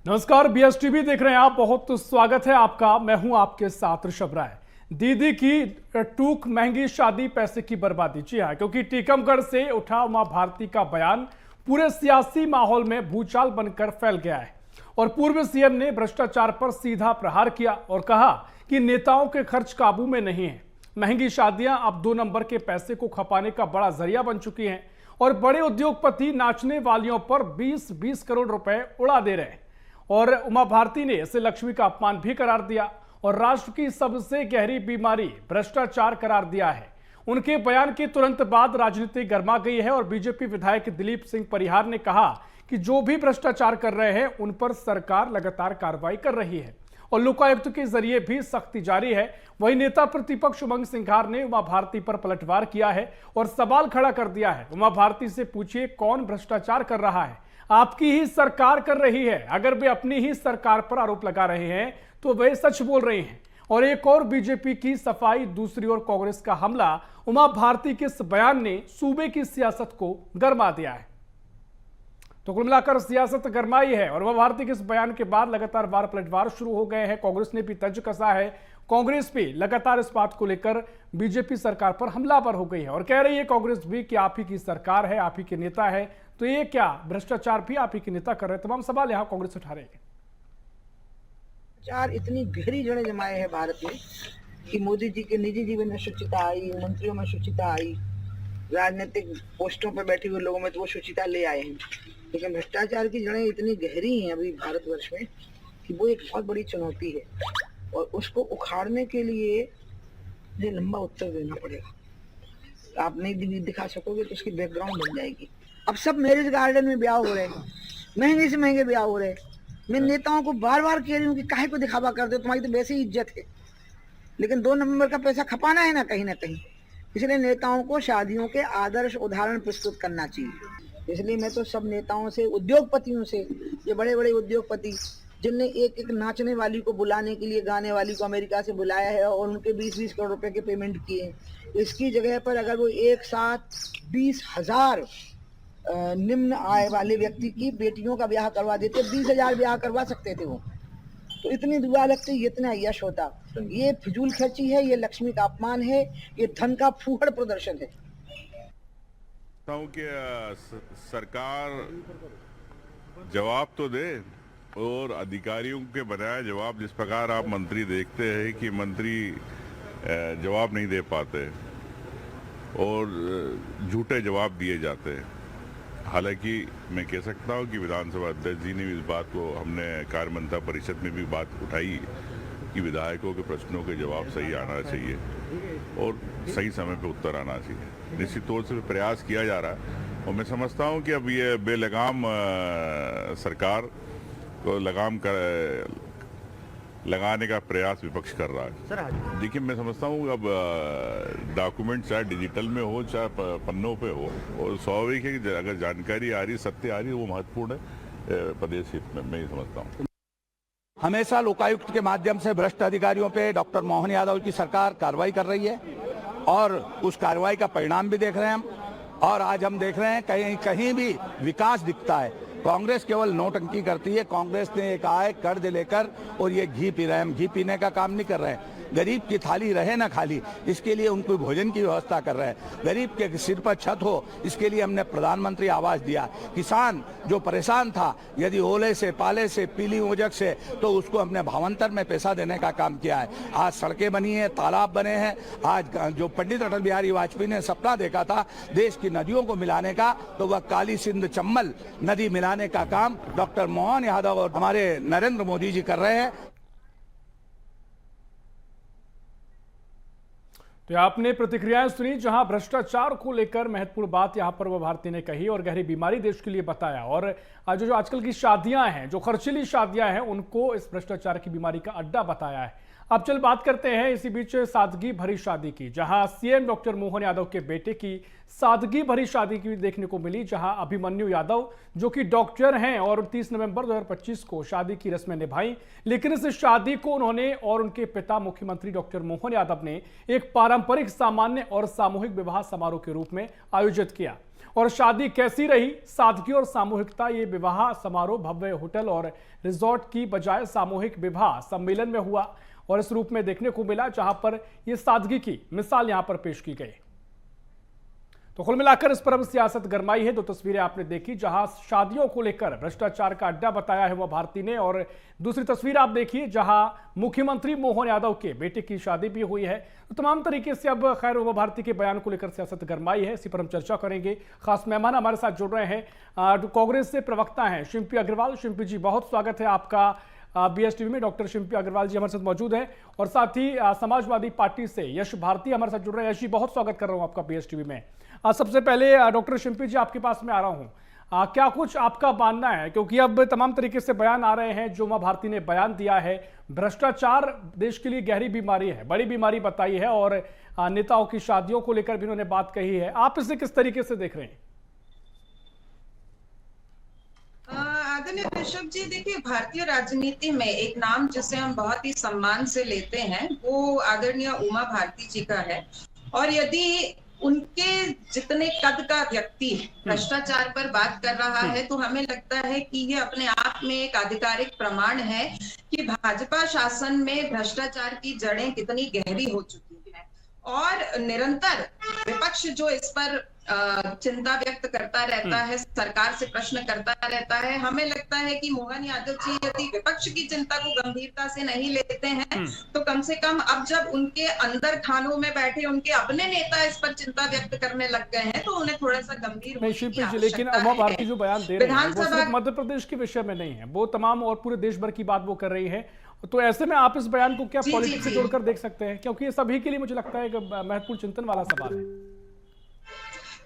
नमस्कार, बीएसटीवी देख रहे हैं आप। बहुत स्वागत है आपका। मैं हूं आपके साथ ऋषभ राय। दीदी की टूक, महंगी शादी, पैसे की बर्बादी। जी हाँ, क्योंकि टीकमगढ़ से उठा उमा भारती का बयान पूरे सियासी माहौल में भूचाल बनकर फैल गया है और पूर्व सीएम ने भ्रष्टाचार पर सीधा प्रहार किया और कहा कि नेताओं के खर्च काबू में नहीं है। महंगी शादियां अब 2 नंबर के पैसे को खपाने का बड़ा जरिया बन चुकी हैं और बड़े उद्योगपति नाचने वालियों पर 20-20 करोड़ रुपए उड़ा दे रहे हैं। और उमा भारती ने इसे लक्ष्मी का अपमान भी करार दिया और राष्ट्र की सबसे गहरी बीमारी भ्रष्टाचार करार दिया है। उनके बयान के तुरंत बाद राजनीति गर्मा गई है और बीजेपी विधायक दिलीप सिंह परिहार ने कहा कि जो भी भ्रष्टाचार कर रहे हैं उन पर सरकार लगातार कार्रवाई कर रही है और लोकायुक्त के जरिए भी सख्ती जारी है। वहीं नेता प्रतिपक्ष उमंग सिंघार ने उमा भारती पर पलटवार किया है और सवाल खड़ा कर दिया है। उमा भारती से पूछिए, कौन भ्रष्टाचार कर रहा है? आपकी ही सरकार कर रही है। अगर वे अपनी ही सरकार पर आरोप लगा रहे हैं तो वे सच बोल रहे हैं। और एक और बीजेपी की सफाई, दूसरी ओर कांग्रेस का हमला। उमा भारती के इस बयान ने सूबे की सियासत को गरमा दिया है। तो कुल मिलाकर सियासत गरमाई है और उमा भारती के इस बयान के बाद लगातार वार पलटवार शुरू हो गए हैं। कांग्रेस ने भी तंज कसा है। कांग्रेस भी लगातार इस बात को लेकर बीजेपी सरकार पर हमलावर हो गई है और कह रही है कांग्रेस भी कि आप ही की सरकार है, आप ही के नेता है, तो ये क्या भ्रष्टाचार भी आप ही के नेता कर रहे हैं? तमाम सवाल यहां कांग्रेस उठा रही है। चार इतनी गहरी जड़ें जमाए हैं भारत में कि मोदी जी के निजी जीवन में शुचिता आई, मंत्रियों में शुचिता आई, राजनीतिक पोस्टों पर बैठे हुए लोगों में तो वो शुचिता ले आए हैं। लेकिन भ्रष्टाचार की जड़ें इतनी गहरी हैं अभी भारतवर्ष में कि वो एक बहुत बड़ी चुनौती है और उसको उखाड़ने के लिए मुझे लंबा उत्तर देना पड़ेगा। आप नहीं दिखा सकोगे तो उसकी बैकग्राउंड बन जाएगी। अब सब मैरिज गार्डन में ब्याह हो रहे हैं, महंगे से महंगे ब्याह हो रहे हैं। मैं नेताओं को बार बार कह रही हूँ कि काहे को दिखावा कर दो, तुम्हारी तो वैसे ही इज्जत है, लेकिन 2 नंबर का पैसा खपाना है ना कहीं। इसलिए नेताओं को शादियों के आदर्श उदाहरण प्रस्तुत करना चाहिए। इसलिए मैं तो सब नेताओं से, उद्योगपतियों से, ये बड़े बड़े उद्योगपति जिनने एक एक नाचने वाली को बुलाने के लिए, गाने वाली को अमेरिका से बुलाया है और उनके 20-20 करोड़ रुपए के पेमेंट किए हैं, इसकी जगह पर अगर वो एक साथ 20,000 निम्न आय वाले व्यक्ति की बेटियों का ब्याह करवा देते, 20,000 ब्याह करवा सकते थे वो, तो इतनी दुआ लगती, इतना यश होता। ये फिजूल खर्ची है, ये लक्ष्मी का अपमान है, ये धन का फूहड़ प्रदर्शन है। कि सरकार जवाब तो दे और अधिकारियों के बनाया जवाब। जिस प्रकार आप मंत्री देखते हैं कि मंत्री जवाब नहीं दे पाते और झूठे जवाब दिए जाते हैं। हालांकि मैं कह सकता हूं कि विधानसभा अध्यक्ष जी ने भी इस बात को, हमने कार्य मंत्रणा परिषद में भी बात उठाई कि विधायकों के प्रश्नों के जवाब सही आना चाहिए और सही समय पर उत्तर आना चाहिए। निश्चित तौर से प्रयास किया जा रहा है और मैं समझता हूं कि अब ये बेलगाम सरकार को लगाने का प्रयास विपक्ष कर रहा है। देखिए, मैं समझता हूँ अब डॉक्यूमेंट चाहे डिजिटल में हो चाहे पन्नों पे हो, और स्वाभाविक है कि अगर जानकारी आ रही, सत्य आ रही, वो महत्वपूर्ण है प्रदेश हित में, मैं ये समझता हूँ। हमेशा लोकायुक्त के माध्यम से भ्रष्ट अधिकारियों पे डॉक्टर मोहन यादव की सरकार कार्रवाई कर रही है और उस कार्रवाई का परिणाम भी देख रहे हैं हम। और आज हम देख रहे हैं कहीं भी विकास दिखता है। कांग्रेस केवल नोटंकी करती है। कांग्रेस ने एक आय कर्ज लेकर और ये घी पी रहे हैं। हम घी पीने का काम नहीं कर रहे हैं। गरीब की थाली रहे ना खाली, इसके लिए उनको भोजन की व्यवस्था कर रहे हैं। गरीब के सिर पर छत हो, इसके लिए हमने प्रधानमंत्री आवास दिया। किसान जो परेशान था, यदि ओले से, पाले से, पीली ओजक से, तो उसको हमने भावांतर में पैसा देने का काम किया है। आज सड़कें बनी हैं, तालाब बने हैं। आज जो पंडित अटल बिहारी वाजपेयी ने सपना देखा था देश की नदियों को मिलाने का, तो वह काली सिंध चंबल नदी मिलाने का काम डॉक्टर मोहन यादव और हमारे नरेंद्र मोदी जी कर रहे हैं। तो आपने प्रतिक्रियाएं सुनी, जहां भ्रष्टाचार को लेकर महत्वपूर्ण बात यहां पर उमा भारती ने कही और गहरी बीमारी देश के लिए बताया। और जो आजकल की शादियां हैं, जो खर्चीली शादियां हैं, उनको इस भ्रष्टाचार की बीमारी का अड्डा बताया है। अब चल बात करते हैं इसी बीच सादगी भरी शादी की, जहां सीएम डॉक्टर मोहन यादव के बेटे की सादगी भरी शादी की देखने को मिली, जहां अभिमन्यु यादव जो कि डॉक्टर हैं और 30 नवंबर 2025 को शादी की रस्में निभाई, लेकिन इस शादी को उन्होंने और उनके पिता मुख्यमंत्री डॉक्टर मोहन यादव ने एक पारंपरिक सामान्य और सामूहिक विवाह समारोह के रूप में आयोजित किया। और शादी कैसी रही? सादगी और सामूहिकता। ये विवाह समारोह भव्य होटल और रिजॉर्ट की बजाय सामूहिक विवाह सम्मेलन में हुआ और इस रूप में देखने को मिला, जहां पर यह सादगी की मिसाल यहां पर पेश की गई। तो कुल मिलाकर इस पर अब सियासत गरमाई है। दो तस्वीरें आपने देखी, जहां शादियों को लेकर भ्रष्टाचार का अड्डा बताया है वह भारती ने, और दूसरी तस्वीर आप देखिए जहां मुख्यमंत्री मोहन यादव के बेटे की शादी भी हुई है। तो तमाम तरीके से अब खैर वह भारती के बयान को लेकर सियासत गरमाई है, इसी पर हम चर्चा करेंगे। खास मेहमान हमारे साथ जुड़ रहे हैं, कांग्रेस से प्रवक्ता हैं शिम्पी अग्रवाल। शिम्पी जी, बहुत स्वागत है आपका BSTV में। डॉक्टर शिम्पी अग्रवाल जी हमारे साथ मौजूद हैं, और साथ ही समाजवादी पार्टी से यश भारती हमारे साथ जुड़ रहे हैं। यश जी, बहुत स्वागत कर रहा हूं आपका BSTV में। सबसे पहले डॉक्टर शिम्पी जी, आपके पास में आ रहा हूं, क्या कुछ आपका मानना है, क्योंकि अब तमाम तरीके से बयान आ रहे हैं, जो उमा भारती ने बयान दिया है, भ्रष्टाचार देश के लिए गहरी बीमारी है, बड़ी बीमारी बताई है, और नेताओं की शादियों को लेकर भी उन्होंने बात कही है। आप इसे किस तरीके से देख रहे हैं? आदरणीय ऋषभ जी, देखिए, भारतीय राजनीति में एक नाम जिसे हम बहुत ही सम्मान से लेते हैं वो आदरणीय उमा भारती जी का है, और यदि उनके जितने कद का व्यक्ति भ्रष्टाचार पर बात कर रहा है तो हमें लगता है कि ये अपने आप में एक आधिकारिक प्रमाण है कि भाजपा शासन में भ्रष्टाचार की जड़ें कितनी गहरी हो चुकी हैं, और निरंतर विपक्ष जो इस पर चिंता व्यक्त करता रहता है, सरकार से प्रश्न करता रहता है। हमें लगता है कि मोहन यादव जी यदि विपक्ष की चिंता को गंभीरता से नहीं लेते हैं तो कम से कम अब जब उनके अंदर खानों में बैठे उनके अपने नेता इस पर चिंता व्यक्त करने लग गए हैं तो उन्हें थोड़ा सा गंभीर होने की आवश्यकता है। लेकिन उमा भारती जो बयान दे रही है वो सिर्फ मध्य प्रदेश के विषय में नहीं है, वो तमाम और पूरे देश भर की बात वो कर रही है। तो ऐसे में आप इस बयान को क्या पॉलिटिक्स से जोड़कर देख सकते हैं, क्योंकि ये सभी के लिए मुझे लगता है एक महत्वपूर्ण चिंतन वाला सवाल है।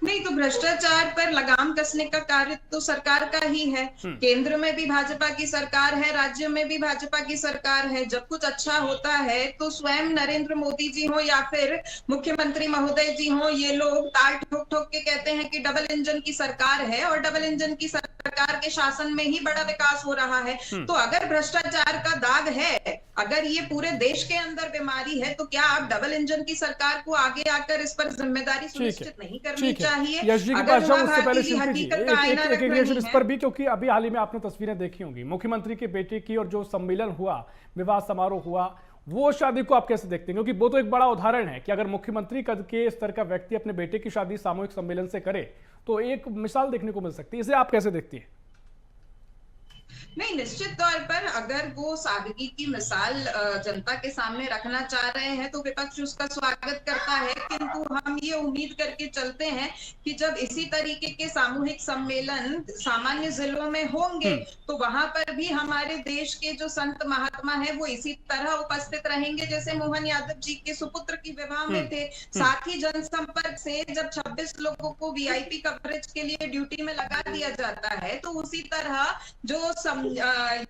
नहीं, तो भ्रष्टाचार पर लगाम कसने का कार्य तो सरकार का ही है। केंद्र में भी भाजपा की सरकार है, राज्य में भी भाजपा की सरकार है। जब कुछ अच्छा होता है तो स्वयं नरेंद्र मोदी जी हो या फिर मुख्यमंत्री महोदय जी हो, ये लोग ताल ठोक ठोक के कहते हैं कि डबल इंजन की सरकार है, और डबल इंजन की सरकार के शासन में ही बड़ा विकास हो रहा है। तो अगर भ्रष्टाचार का दाग है, अगर ये पूरे देश के अंदर बीमारी है, तो क्या आप डबल इंजन की सरकार को आगे आकर इस पर जिम्मेदारी सुनिश्चित नहीं करनी चाहिए? यश जी के पास जाऊं उससे पहले शिल्पी जी एक रिएक्शन इस पर भी, क्योंकि अभी हाल ही में आपने तस्वीरें देखी होंगी मुख्यमंत्री के बेटे की, और जो सम्मेलन हुआ, विवाह समारोह हुआ, वो शादी को आप कैसे देखते हैं? क्योंकि वो तो एक बड़ा उदाहरण है कि अगर मुख्यमंत्री कद के स्तर का व्यक्ति अपने बेटे की शादी सामूहिक सम्मेलन से करे तो एक मिसाल देखने को मिल सकती है। इसे आप कैसे देखती है? नहीं, निश्चित तौर पर अगर वो सादगी की मिसाल जनता के सामने रखना चाह रहे हैं तो विपक्ष उसका स्वागत करता है, किंतु हम ये उम्मीद करके चलते हैं कि जब इसी तरीके के सामूहिक सम्मेलन सामान्य जिलों में होंगे तो वहां पर भी हमारे देश के जो संत महात्मा हैं वो इसी तरह उपस्थित रहेंगे जैसे मोहन यादव जी के सुपुत्र की विवाह में थे। साथ ही जनसंपर्क से जब 26 लोगों को VIP कवरेज के लिए ड्यूटी में लगा दिया जाता है तो उसी तरह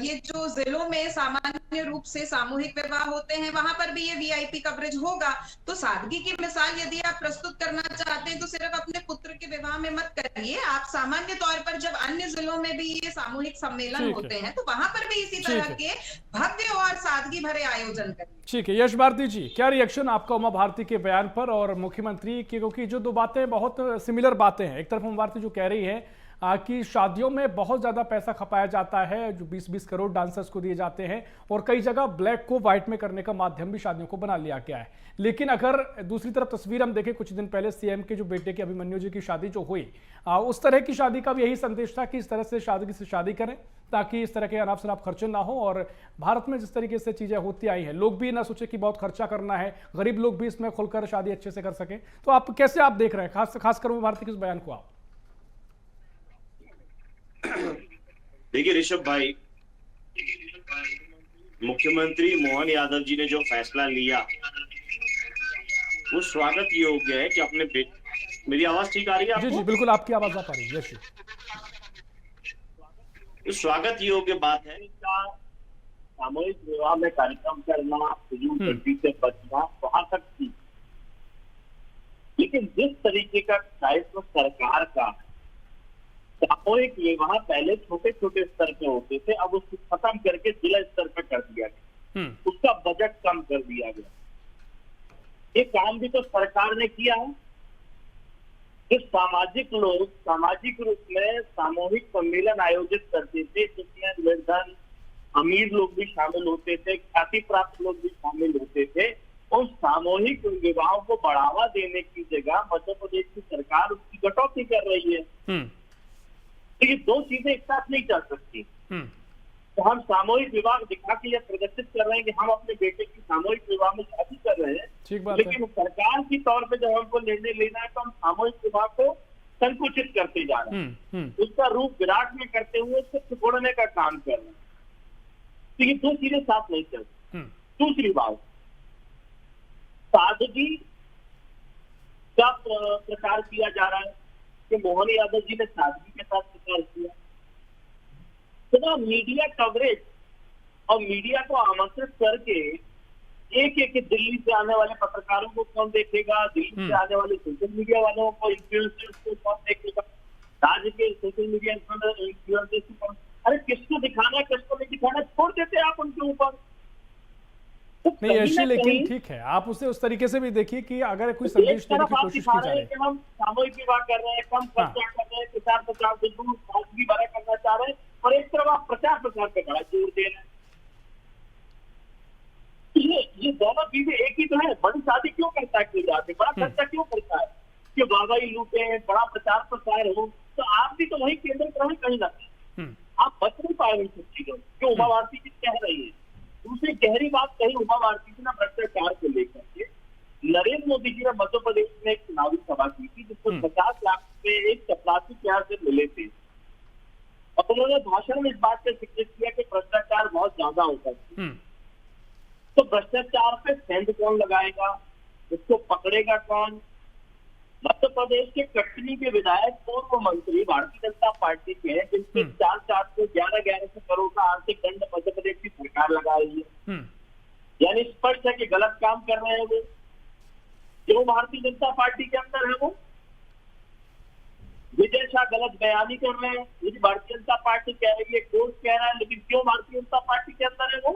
ये जो जिलों में सामान्य रूप से सामूहिक विवाह होते हैं वहां पर भी ये VIP कवरेज होगा। तो सादगी की मिसाल यदि आप प्रस्तुत करना चाहते हैं तो सिर्फ अपने पुत्र के विवाह में मत करिए, आप सामान्य तौर पर जब अन्य जिलों में भी ये सामूहिक सम्मेलन होते हैं तो वहां पर भी इसी तरह के भव्य और सादगी भरे आयोजन करिए। ठीक है, यश भारती जी, क्या रिएक्शन आपका उमा भारती के बयान पर और मुख्यमंत्री की, क्योंकि जो दो बातें बहुत सिमिलर बातें हैं। एक तरफ उमा भारती जो कह रही है कि शादियों में बहुत ज्यादा पैसा खपाया जाता है, जो 20-20 करोड़ डांसर्स को दिए जाते हैं, और कई जगह ब्लैक को व्हाइट में करने का माध्यम भी शादियों को बना लिया गया है। लेकिन अगर दूसरी तरफ तस्वीर हम देखें, कुछ दिन पहले सीएम के जो बेटे की अभिमन्यु जी की शादी जो हुई, उस तरह की शादी का भी यही संदेश था कि इस तरह से शादी करें ताकि इस तरह के अनाप शनाप खर्चे ना हो। और भारत में जिस तरीके से चीजें होती आई हैं, लोग भी ना सोचे कि बहुत खर्चा करना है, गरीब लोग भी इसमें खुलकर शादी अच्छे से कर सके। तो आप कैसे आप देख रहे हैं खासकर उमा भारती के इस बयान को? आप देखिए ऋषभ भाई, मुख्यमंत्री मोहन यादव जी ने जो फैसला लिया वो स्वागत योग्य है कि अपने मेरी आवाज ठीक आ रही है आपको? जी जी बिल्कुल, आपकी आवाज आ पा रही है। स्वागत योग्य बात है सामूहिक विवाह में कार्यक्रम करना, फिजूल खर्ची से बचना, वहां तक ठीक, लेकिन जिस तरीके का दायित्व सरकार का है, सामूहिक विवाह पहले छोटे छोटे स्तर पे होते थे, अब उसको खत्म करके जिला स्तर पर कर दिया गया, उसका बजट कम कर दिया गया। ये काम भी तो सरकार ने किया है। जो सामाजिक लोग सामाजिक रूप में सामूहिक सम्मेलन आयोजित करते थे, जिसमें निर्धन अमीर लोग भी शामिल होते थे, ख्याति प्राप्त लोग भी शामिल होते थे, उन सामूहिक विवाहों को बढ़ावा देने की जगह मध्य प्रदेश की सरकार उसकी कटौती कर रही है। तो ये दो चीजें एक साथ नहीं चल सकती। तो हम सामूहिक विवाह दिखा के यह प्रदर्शित कर रहे हैं कि हम अपने बेटे की सामूहिक विवाह में शादी कर रहे हैं, लेकिन सरकार की तौर पे जब हमको निर्णय लेना है तो हम सामूहिक विवाह को संकुचित करते जा रहे हैं, उसका रूप विराट में करते हुए उसको सिकुड़ने का काम कर रहे हैं। तो ये दो चीजें साथ नहीं चलती। दूसरी बात, सादगी का प्रचार किया जा रहा है कि मोहन यादव जी ने सादगी के साथ प्रचार किया, तो मीडिया कवरेज और मीडिया को आमंत्रित करके एक एक दिल्ली से आने वाले पत्रकारों को कौन देखेगा, दिल्ली से आने वाले सोशल मीडिया वालों को, इन्फ्लुएंसर्स को कौन देखेगा, राज्य के सोशल मीडिया इन्फ्लुएंसर्स को कौन, अरे किसको दिखाना है किसको नहीं दिखाना, छोड़ देते आप उनके ऊपर। तो नहीं ऐसे, लेकिन ठीक है, आप उसे उस तरीके से भी देखिए कि अगर कोई संदेश देने की कोशिश की जा रही है, हम सामूहिक विवाह कर रहे हैं, कम खर्चा कर रहे हैं, प्रचार प्रचार से दूर सादगी बड़ा करना चाह रहे हैं, और एक तरफ आप प्रचार प्रसार पे बड़ा जोर दे रहे हैं। ये दोनों चीजें एक ही तो है। बड़ी शादी क्यों करता है कोई जाके, बड़ा खर्चा क्यों करता है कि वाहवाही लूटे, बड़ा प्रचार प्रसार हो, तो आप भी तो वही केंद्रित रहे कहीं ना कहीं। आप बच नहीं पाए उन सब चीजों जो उमा भारती जी कह रही है। दूसरी गहरी बात कही उमा भारती जी ने भ्रष्टाचार को लेकर के, नरेंद्र मोदी जी ने मध्य प्रदेश में एक चुनावी सभा की थी जिसको 50 लाख रुपए एक चपरासी के यहाँ से मिले थे, और उन्होंने भाषण में इस बात का जिक्र किया कि भ्रष्टाचार बहुत ज्यादा होता है। तो भ्रष्टाचार पे सेंध कौन लगाएगा, उसको पकड़ेगा कौन? मध्य प्रदेश के कटनी के विधायक पूर्व मंत्री भारतीय जनता पार्टी के हैं, जिनके 11,1100 करोड़ का आर्थिक दंड मध्य प्रदेश की सरकार लगा रही है। यानी स्पष्ट है कि गलत काम कर रहे हैं वो, जो भारतीय जनता पार्टी के अंदर है वो। विजय शाह गलत बयानी कर रहे हैं, यदि भारतीय जनता पार्टी कह रही है, कोर्ट कह रहा है, लेकिन क्यों भारतीय जनता पार्टी के अंदर है वो?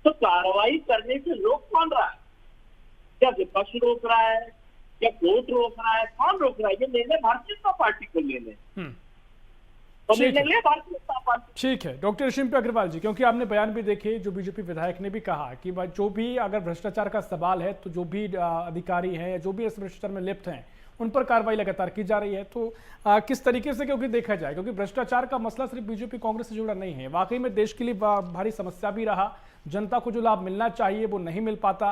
तो कार्रवाई करने से रोक कौन रहा है? क्या विपक्ष रोक रहा है, क्या कोर्ट रोक रहा है? कौन रोक रहा है? ये निर्णय भारतीय जनता पार्टी को लेने, तो निर्णय ले भारतीय जनता पार्टी। ठीक है डॉक्टर शिंपी अग्रवाल जी, क्योंकि आपने बयान भी देखे, जो बीजेपी विधायक ने भी कहा कि जो भी अगर भ्रष्टाचार का सवाल है तो जो भी अधिकारी हैं या जो भी इस भ्रष्टाचार में लिप्त हैं उन पर कार्रवाई लगातार की जा रही है। तो किस तरीके से, क्योंकि देखा जाए, क्योंकि भ्रष्टाचार का मसला सिर्फ बीजेपी कांग्रेस से जुड़ा नहीं है, वाकई में देश के लिए भारी समस्या भी रहा। जनता को जो लाभ मिलना चाहिए वो नहीं मिल पाता,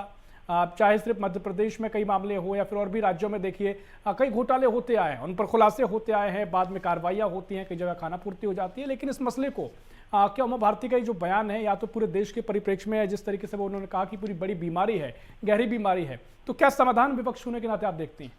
चाहे सिर्फ मध्य प्रदेश में कई मामले हो या फिर और भी राज्यों में देखिए कई घोटाले होते आए हैं, उन पर खुलासे होते आए हैं, बाद में कार्रवाइयाँ होती हैं, कई जगह खाना पूर्ति हो जाती है। लेकिन इस मसले को क्या उमा भारती का ये जो बयान है, या तो पूरे देश के परिप्रेक्ष्य में है, जिस तरीके से वो उन्होंने कहा कि पूरी बड़ी बीमारी है, गहरी बीमारी है, तो क्या समाधान विपक्ष होने के नाते आप देखती हैं?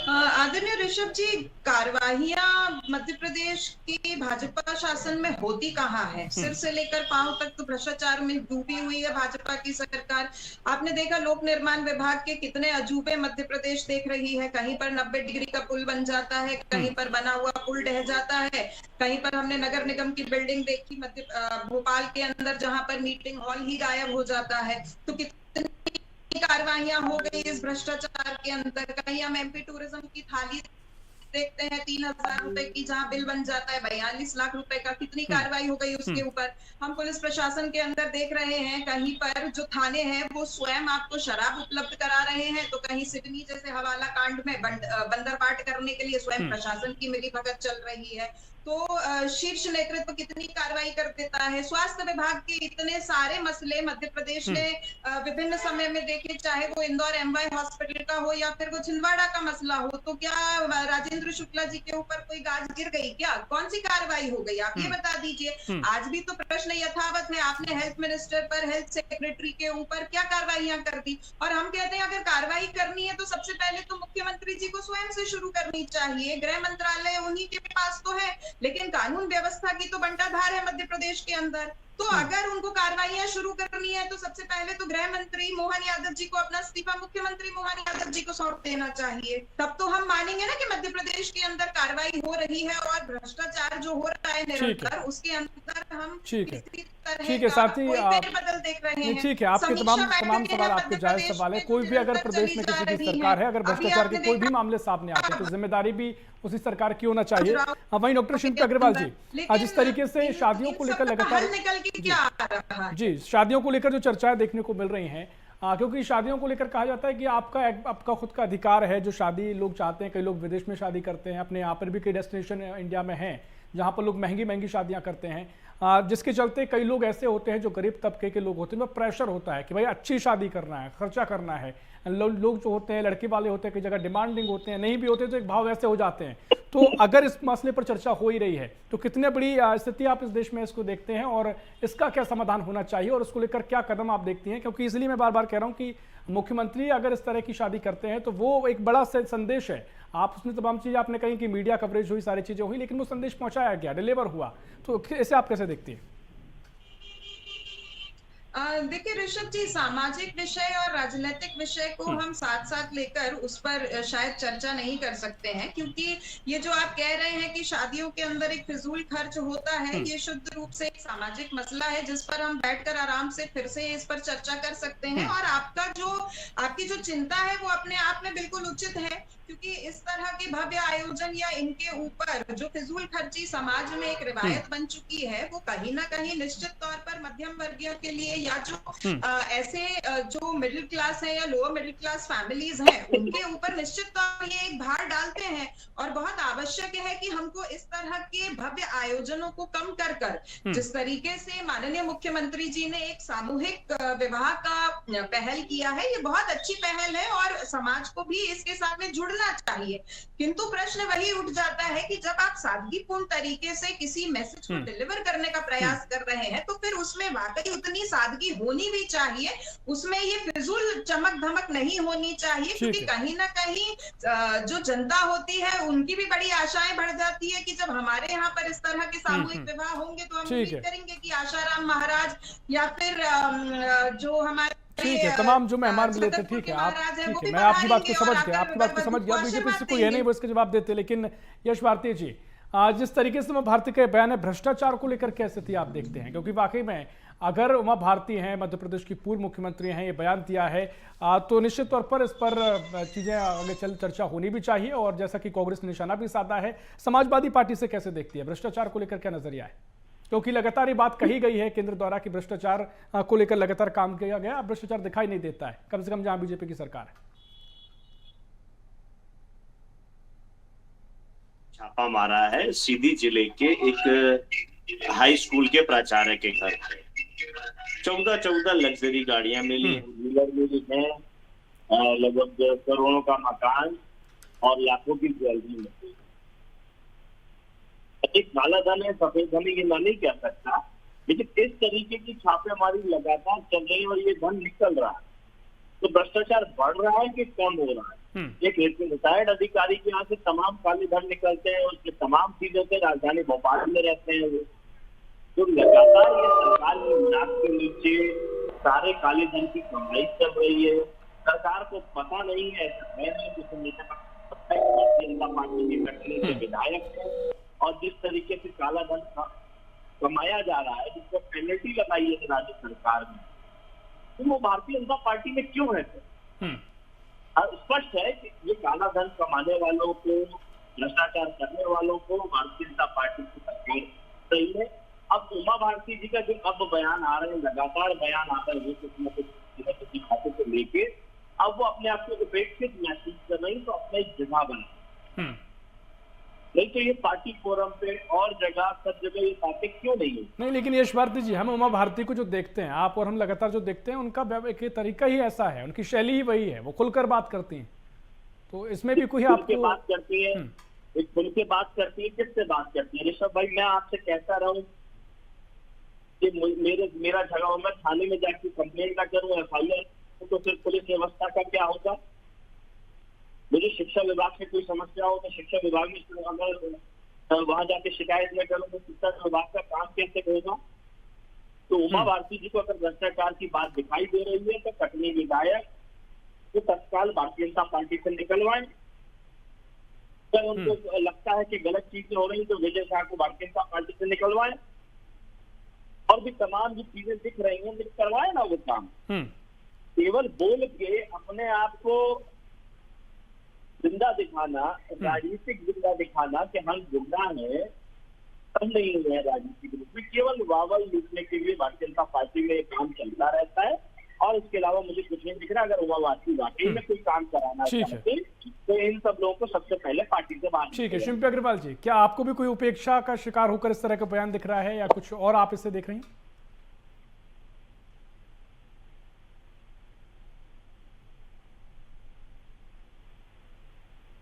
आदरणीय ऋषभ जी, कार्यवाहियां मध्य प्रदेश की भाजपा शासन में होती कहाँ है? सिर से लेकर पांव तक तो भ्रष्टाचार में डूबी हुई है भाजपा की सरकार। आपने देखा लोक निर्माण विभाग के कितने अजूबे मध्य प्रदेश देख रही है। कहीं पर 90 डिग्री का पुल बन जाता है, कहीं पर बना हुआ पुल ढह जाता है, कहीं पर हमने नगर निगम की बिल्डिंग देखी भोपाल के अंदर, जहां पर मीटिंग हॉल ही गायब हो जाता है। तो कितनी कार्रवाइयां हो गई इस भ्रष्टाचार के अंदर। कहीं हम एमपी टूरिज्म की थाली देखते हैं 3,000 रुपए की, जहां बिल बन जाता है 42 लाख रुपए का, कितनी कार्रवाई हो गई उसके ऊपर। हम पुलिस प्रशासन के अंदर देख रहे हैं, कहीं पर जो थाने हैं वो स्वयं आपको शराब उपलब्ध करा रहे हैं, तो कहीं सिडनी जैसे हवाला कांड में बंदरबाट करने के लिए स्वयं प्रशासन की मिलीभगत चल रही है। तो शीर्ष नेतृत्व कितनी कार्रवाई कर देता है। स्वास्थ्य विभाग के इतने सारे मसले मध्य प्रदेश में विभिन्न समय में देखे, चाहे वो इंदौर एमवाई हॉस्पिटल का हो या फिर वो छिंदवाड़ा का मसला हो, तो क्या राजेंद्र शुक्ला जी के ऊपर कोई गाज गिर गई क्या? कौन सी कार्रवाई हो गई? आप ये बता दीजिए। आज भी तो प्रश्न यथावत है। आपने हेल्थ मिनिस्टर पर, हेल्थ सेक्रेटरी के ऊपर क्या कार्रवाइयां कर दी? और हम कहते हैं अगर कार्रवाई करनी है तो सबसे पहले तो मुख्यमंत्री जी को स्वयं से शुरू करनी चाहिए। गृह मंत्रालय उन्हीं के पास तो है। लेकिन कानून व्यवस्था की तो बंटाधार है मध्य प्रदेश के अंदर। तो अगर उनको कार्रवाइयां शुरू करनी है तो सबसे पहले तो गृह मंत्री मोहन यादव जी को अपना इस्तीफा मुख्यमंत्री मोहन यादव जी को सौंप देना चाहिए। तब तो हम मानेंगे ना कि मध्य प्रदेश के अंदर कार्रवाई हो रही है और भ्रष्टाचार जो हो रहा है निरंतर उसके अंदर हम ठीक है साथी, बदल देख रहे हैं। ठीक है, आपके तमाम सवाल आपके जायज सवाल है। कोई भी अगर प्रदेश में किसी की सरकार है, अगर भ्रष्टाचार के कोई भी मामले सामने आते हैं तो जिम्मेदारी भी उसी सरकार की होना चाहिए। वहीं डॉक्टर शिल्पी अग्रवाल जी, जिस तरीके से शादियों को लेकर लगातार जी शादियों को लेकर जो चर्चाएं देखने को मिल रही हैं, क्योंकि शादियों को लेकर कहा जाता है कि आपका खुद का अधिकार है जो शादी लोग चाहते हैं। कई लोग विदेश में शादी करते हैं, अपने यहाँ पर भी कई डेस्टिनेशन इंडिया में हैं जहाँ पर लोग महंगी महंगी शादियाँ करते हैं, जिसके चलते कई लोग ऐसे होते हैं जो गरीब तबके के लोग होते हैं, प्रेशर होता है कि भाई अच्छी शादी करना है, खर्चा करना है। लोग जो होते हैं, लड़के वाले होते हैं, कई जगह डिमांडिंग होते हैं, नहीं भी होते तो एक भाव ऐसे हो जाते हैं। तो अगर इस मसले पर चर्चा हो ही रही है तो कितनी बड़ी स्थिति आप इस देश में इसको देखते हैं और इसका क्या समाधान होना चाहिए और उसको लेकर क्या कदम आप देखती हैं? क्योंकि इसलिए मैं बार बार कह रहा हूं कि मुख्यमंत्री अगर इस तरह की शादी करते हैं तो वो एक बड़ा संदेश है। आप उसमें तमाम चीजें आपने कही कि मीडिया कवरेज हुई, सारी चीजें हुई, लेकिन वो संदेश पहुंचाया गया, डिलीवर हुआ, तो इसे आप कैसे देखती हैं? देखिए ऋषभ जी, सामाजिक विषय और राजनीतिक विषय को हम साथ साथ लेकर उस पर शायद चर्चा नहीं कर सकते हैं, क्योंकि ये जो आप कह रहे हैं कि शादियों के अंदर एक फिजूल खर्च होता है, ये शुद्ध रूप से एक सामाजिक मसला है जिस पर हम बैठकर आराम से फिर से इस पर चर्चा कर सकते हैं। और आपकी जो चिंता है वो अपने आप में बिल्कुल उचित है, क्योंकि इस तरह के भव्य आयोजन या इनके ऊपर जो फिजूल खर्ची समाज में एक रिवायत बन चुकी है, वो कहीं ना कहीं निश्चित तौर पर मध्यम वर्गीय के लिए या जो ऐसे जो मिडिल क्लास है या लोअर मिडिल क्लास फैमिलीज हैं उनके ऊपर निश्चित तौर पर ये एक भार डालते हैं। और बहुत आवश्यक है कि हमको इस तरह के भव्य आयोजनों को कम कर जिस तरीके से माननीय मुख्यमंत्री जी ने एक सामूहिक विवाह का पहल किया है, ये बहुत अच्छी पहल है और समाज को भी इसके साथ में जुड़ना चाहिए। किंतु प्रश्न वही उठ जाता है कि जब आप सादगीपूर्ण तरीके से किसी मैसेज को डिलीवर करने का प्रयास कर रहे हैं तो फिर उसमें वाकई उतनी सादगी होनी भी चाहिए, उसमें ये फिजूल चमक धमक नहीं होनी चाहिए, क्योंकि कहीं ना कहीं जो जनता होती है उनकी भी बड़ी आशाएं बढ़ जाती है कि जब हमारे यहाँ पर इस तरह के सामूहिक विवाह होंगे तो हम उम्मीद करेंगे कि आशाराम महाराज या फिर जो हमारे ठीक है, तमाम जो मेहमान मिले थे, ठीक है मैं आपकी बात को समझ गया, बीजेपी से कोई है नहीं वो इसके जवाब देते। लेकिन यश भारती जी, जिस तरीके से उमा भारती का बयान है, भ्रष्टाचार को लेकर क्या स्थिति आप देखते हैं? क्योंकि वाकई में अगर उमा भारती हैं, मध्य प्रदेश की पूर्व मुख्यमंत्री हैं, ये बयान दिया है तो निश्चित तौर पर इस पर चीजें आगे चल चर्चा होनी भी चाहिए। और जैसा कि कांग्रेस ने निशाना भी साधा है, समाजवादी पार्टी से कैसे देखती है भ्रष्टाचार को लेकर, क्या नजरिया है? क्योंकि लगातार ये बात कही गई है केंद्र द्वारा कि भ्रष्टाचार को लेकर लगातार काम किया गया, अब भ्रष्टाचार दिखाई नहीं देता है, कम से कम जहां बीजेपी की सरकार है। छापा मारा है सीधी जिले के एक हाई स्कूल के प्राचार्य के घर। 14 लग्जरी गाड़ियां मिली हैं, लगभग करोड़ों का मकान और लाखों की ज्वेलरी मिली। एक काला धन है, सफेद धन ये मैं नहीं कह सकता, लेकिन इस तरीके की छापेमारी लगातार चल रही है और ये धन निकल रहा है। तो भ्रष्टाचार बढ़ रहा है कि कम हो रहा है? एक रिटायर्ड अधिकारी के यहाँ से तमाम काले धन निकलते हैं, उसके तमाम चीजों से राजधानी भोपाल में रहते हैं वो। तो लगातार ये सरकार की नाक के नीचे सारे काले धन की कमाई चल रही है। सरकार को पता नहीं है, ऐसा है नहीं, जिसे नेता भारतीय जनता पार्टी के गठन के विधायक है और जिस तरीके से काला धन कमाया जा रहा है, जिसको पेनल्टी लगाई है राज्य सरकार ने, तो वो भारतीय जनता पार्टी में क्यों है? स्पष्ट है कि ये काला धन कमाने वालों को, भ्रष्टाचार करने वालों को भारतीय जनता पार्टी की सरकार सही है। अब उमा भारती जी का जो अब बयान आ रहे हैं, लगातार बयान आता है वो किसी खाते को लेके, अब वो अपने आप को उपेक्षित महसूस कर रही, तो अपना एक जगह बना। नहीं तो ये पार्टी फोरम पे और जगह सब जगह ये बातें क्यों नहीं है? नहीं, लेकिन यश भारती जी, हम उमा भारती को जो देखते हैं, आप और हम लगातार जो देखते हैं, उनका एक तरीका ही ऐसा है, उनकी शैली ही वही है, वो खुलकर बात करती हैं। तो इसमें भी कोई आपको बात करती है, एक खुल के बात करती है, किससे बात करती है? ऋषभ भाई, मैं आपसे कहता रहूं कि मेरा झगड़ा हो, मैं थाने में जाकर कंप्लेंट ना करूं, FIR, तो फिर पुलिस व्यवस्था का क्या होगा? मुझे शिक्षा विभाग से कोई समस्या हो तो शिक्षा विभाग में अगर वहां जाके शिकायत न करूं तो शिक्षा विभाग का काम कैसे होगा। तो उमा भारती जी को अगर भ्रष्टाचार की बात दिखाई दे रही है तो कटनी विधायक तो तत्काल भारतीय जनता पार्टी से निकलवाएं। अगर उनको लगता है कि गलत चीजें हो रही तो विजय शाह को भारतीय जनता पार्टी से निकलवाएं। और भी तमाम जो चीजें दिख रही हैं करवाए ना वो काम। केवल बोल के अपने आप को जिंदा दिखाना, राजनीतिक जिंदा दिखाना कि हम जिंदा हैं, हम नहीं हुए हैं राजनीतिक रूप में, केवल वाहवाही लूटने के लिए भारतीय जनता पार्टी में काम चलता रहता है। और इसके अलावा मुझे कुछ नहीं दिख रहा। अगर उमा भारती वाकई में कोई काम कराना चाहते तो इन सब लोगों को सबसे पहले पार्टी से बाहर। ठीक है शिल्पी अग्रवाल जी, क्या आपको भी कोई उपेक्षा का शिकार होकर इस तरह का बयान दिख रहा है या कुछ और आप इसे देख रही हैं?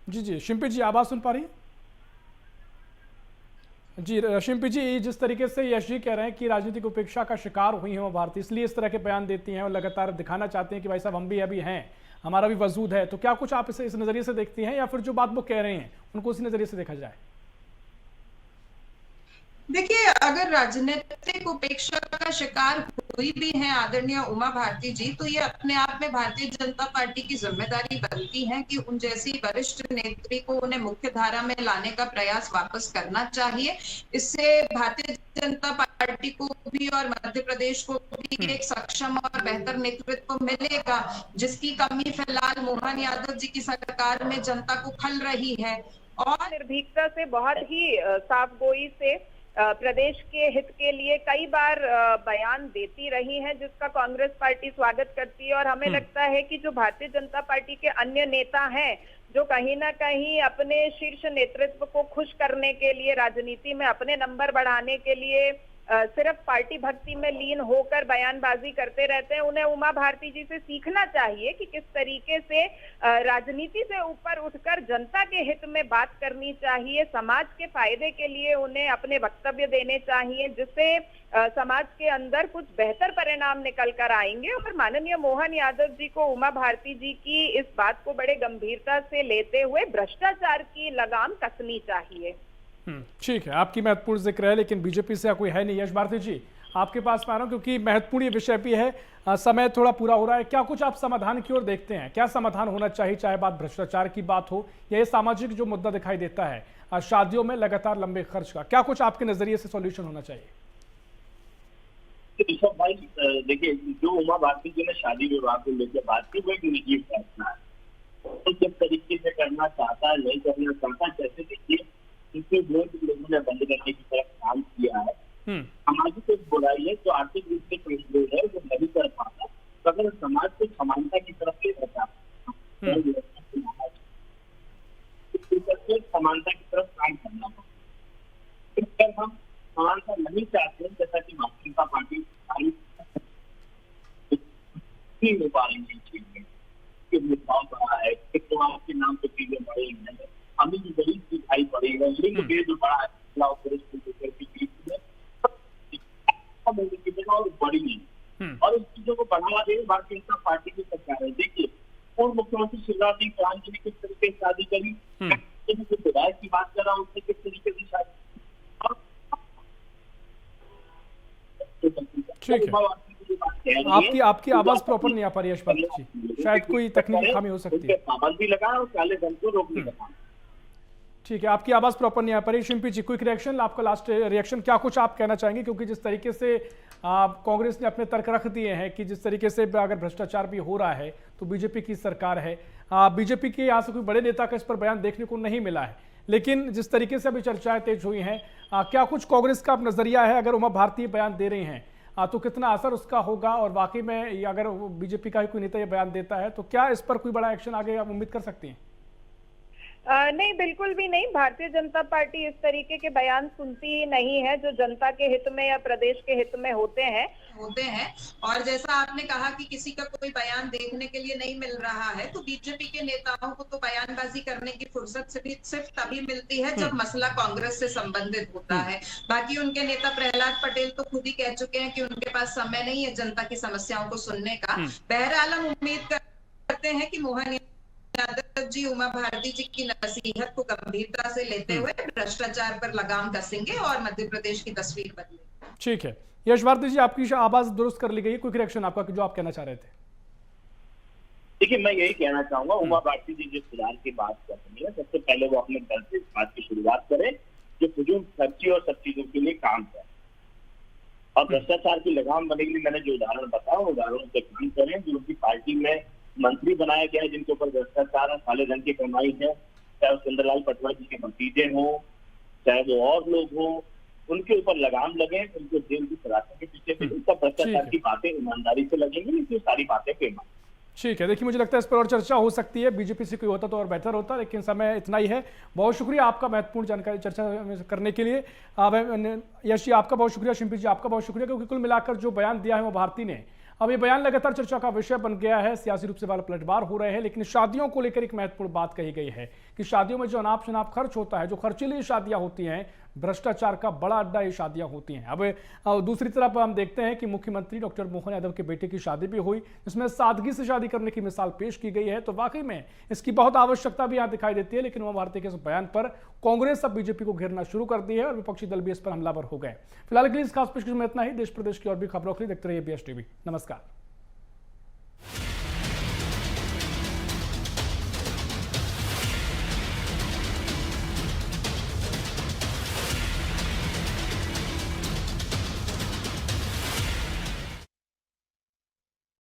जी जी शिल्पी जी, आवाज सुन पा रही हैं? जी शिल्पी जी, जिस तरीके से यश जी कह रहे हैं कि राजनीतिक उपेक्षा का शिकार हुई है उमा भारती, इसलिए इस तरह के बयान देती हैं और लगातार दिखाना चाहते हैं कि भाई साहब हम भी अभी हैं, हमारा भी वजूद है, तो क्या कुछ आप इसे इस नजरिए से देखती हैं या फिर जो बात वो कह रहे हैं उनको उसी नजरिए से देखा जाए? देखिए, अगर राजनीतिक उपेक्षा का शिकार हुई भी है आदरणीय उमा भारती जी, तो ये अपने आप में भारतीय जनता पार्टी की जिम्मेदारी बनती है कि उन जैसी वरिष्ठ नेत्री को उन्हें मुख्य धारा में लाने का प्रयास वापस करना चाहिए। इससे भारतीय जनता पार्टी को भी और मध्य प्रदेश को भी एक सक्षम और बेहतर नेतृत्व मिलेगा, जिसकी कमी फिलहाल मोहन यादव जी की सरकार में जनता को खल रही है। और निर्भीकता से, बहुत ही साफगोई से प्रदेश के हित के लिए कई बार बयान देती रही है, जिसका कांग्रेस पार्टी स्वागत करती है। और हमें लगता है कि जो भारतीय जनता पार्टी के अन्य नेता हैं, जो कहीं ना कहीं अपने शीर्ष नेतृत्व को खुश करने के लिए, राजनीति में अपने नंबर बढ़ाने के लिए सिर्फ पार्टी भक्ति में लीन होकर बयानबाजी करते रहते हैं, उन्हें उमा भारती जी से सीखना चाहिए कि किस तरीके से राजनीति से ऊपर उठकर जनता के हित में बात करनी चाहिए। समाज के फायदे के लिए उन्हें अपने वक्तव्य देने चाहिए, जिससे समाज के अंदर कुछ बेहतर परिणाम निकल कर आएंगे। और माननीय मोहन यादव जी को उमा भारती जी की इस बात को बड़े गंभीरता से लेते हुए भ्रष्टाचार की लगाम कसनी चाहिए। ठीक है, आपकी महत्वपूर्ण जिक्र है, लेकिन बीजेपी से कोई है नहीं। यश भारती जी, आपके पास में आ रहा हूं क्योंकि महत्वपूर्ण ये विषय भी है, समय थोड़ा पूरा हो रहा है। क्या कुछ आप समाधान की ओर देखते हैं? क्या समाधान होना चाहिए, चाहे बात भ्रष्टाचार की बात हो या ये सामाजिक जो मुद्दा दिखाई देता है शादियों में लगातार लंबे खर्च का, क्या कुछ आपके नजरिए से सॉल्यूशन होना चाहिए? ऋषभ भाई, देखिए, जो उमा भारती जी ने शादी विवाह को लेकर बात की वो एक निजी फैसला है। तो किस तरीके से करना चाहता है, नहीं करना चाहता, जैसे देखिए इसी वोट लोगों ने बंद करने की तरफ काम किया है। सामाजिक एक बुराई है जो आर्थिक रूप से कमजोर है, वो नहीं कर पाता। तो अगर समाज को समानता की तरफ ले जाता समानता की तरफ काम करना होगा। अगर हम समानता नहीं चाहते, जैसा कि भारतीय जनता पार्टी नहीं हो पा रही है चीजें, मुद्दाओं बढ़ा है, के नाम पे चीजें बढ़ी हैं, हमें जो गरीब दिखाई पड़ी है, लिंग भेद बड़ा है पुरुष के बीच में और बड़ी है। और इस चीजों को बढ़ावा दे भारतीय जनता पार्टी की सरकार है। देखिए, पूर्व मुख्यमंत्री शिवराज सिंह चौहान जी ने किस तरीके से शादी करी, विधायक की बात कर रहा हूँ, उसने किस तरीके से शादी। ठीक है, आपकी आवाज प्रॉपर नहीं आ पा रही यश भारती जी, शायद कोई तकनीकी खामी हो सकती है। पाबंदी लगाए और काले धन को रोकने का काम। ठीक है, आपकी आवाज प्रॉपर नहीं आ पा रही। शिल्पी जी, क्विक रिएक्शन, आपका लास्ट रिएक्शन, क्या कुछ आप कहना चाहेंगे? क्योंकि जिस तरीके से कांग्रेस ने अपने तर्क रख दिए हैं कि जिस तरीके से अगर भ्रष्टाचार भी हो रहा है तो बीजेपी की सरकार है, बीजेपी के यहाँ से कोई बड़े नेता का इस पर बयान देखने को नहीं मिला है, लेकिन जिस तरीके से अभी चर्चाएं तेज हुई हैं, क्या कुछ कांग्रेस का नजरिया है? अगर उमा भारती बयान दे रही हैं तो कितना असर उसका होगा, और वाकई में अगर बीजेपी का ही कोई नेता ये बयान देता है तो क्या इस पर कोई बड़ा एक्शन आगे आप उम्मीद कर सकती हैं? नहीं, बिल्कुल भी नहीं। भारतीय जनता पार्टी इस तरीके के बयान सुनती ही नहीं है जो जनता के हित में या प्रदेश के हित में होते हैं। और जैसा आपने कहा कि किसी का कोई बयान देखने के लिए नहीं मिल रहा है, तो बीजेपी के नेताओं को तो बयानबाजी करने की फुर्सत सिर्फ तभी मिलती है जब मसला कांग्रेस से संबंधित होता है। बाकी उनके नेता प्रहलाद पटेल तो खुद ही कह चुके हैं कि उनके पास समय नहीं है जनता की समस्याओं को सुनने का। बहरहाल हम उम्मीद करते हैं कि मोहन यादव यादव जी उमा भारती जी की नसीहत को गंभीरता से लेते हुए भ्रष्टाचार पर लगाम कसेंगे और मध्य प्रदेश की तस्वीर बदलेगी। ठीक है, यश भारती जी आपकी आवाज दुरुस्त कर ली गई है, क्विक रिएक्शन आपका जो आप कहना चाह रहे थे। देखिए, मैं यही कहना चाहूंगा, उमा भारती जी जिस सुधार की बात कर रही है, सबसे पहले वो अपने घर से इस बात की शुरुआत करें जो फजूल खर्ची और सब चीजों के लिए काम करें और भ्रष्टाचार की लगाम बनने के लिए मैंने जो उदाहरण बताया उदाहरणों से काम करें। जो उनकी पार्टी में मंत्री बनाया गया है जिनके ऊपर भ्रष्टाचार है, काले धन की कमाई है, चाहे वो सुंदरलाल पटवारी जी के भतीजे हों, चाहे वो और लोग हों, उनके ऊपर लगाम लगे, उनको जेल की सलाखों के पीछे भी उनका भ्रष्टाचार की बातें ईमानदारी से लगेंगी, नहीं सारी बातें बेईमान। ठीक है, देखिए मुझे लगता है इस पर और चर्चा हो सकती है, बीजेपी से कोई होता तो और बेहतर होता, लेकिन समय इतना ही है। बहुत शुक्रिया आपका महत्वपूर्ण जानकारी चर्चा करने के लिए। यश जी आपका बहुत शुक्रिया, शिंपी जी आपका बहुत शुक्रिया, क्योंकि कुल मिलाकर जो बयान दिया है वो भारती ने, अब ये बयान लगातार चर्चा का विषय बन गया है, सियासी रूप से वाले पलटवार हो रहे हैं, लेकिन शादियों को लेकर एक महत्वपूर्ण बात कही गई है कि शादियों में जो अनाप शनाप खर्च होता है, जो खर्चीली शादियां होती हैं, भ्रष्टाचार का बड़ा अड्डा ये शादियां होती हैं। अब दूसरी तरफ हम देखते हैं कि मुख्यमंत्री डॉक्टर मोहन यादव के बेटे की शादी भी हुई, जिसमें सादगी से शादी करने की मिसाल पेश की गई है, तो वाकई में इसकी बहुत आवश्यकता भी यहाँ दिखाई देती है। लेकिन उमा भारती के इस बयान पर कांग्रेस अब बीजेपी को घेरना शुरू कर दी है और विपक्षी दल भी इस पर हमलावर हो गए। फिलहाल के लिए इस खास पेशकश में इतना ही। देश प्रदेश की और भी खबरों के लिए देखते रहिए BS TV। नमस्कार।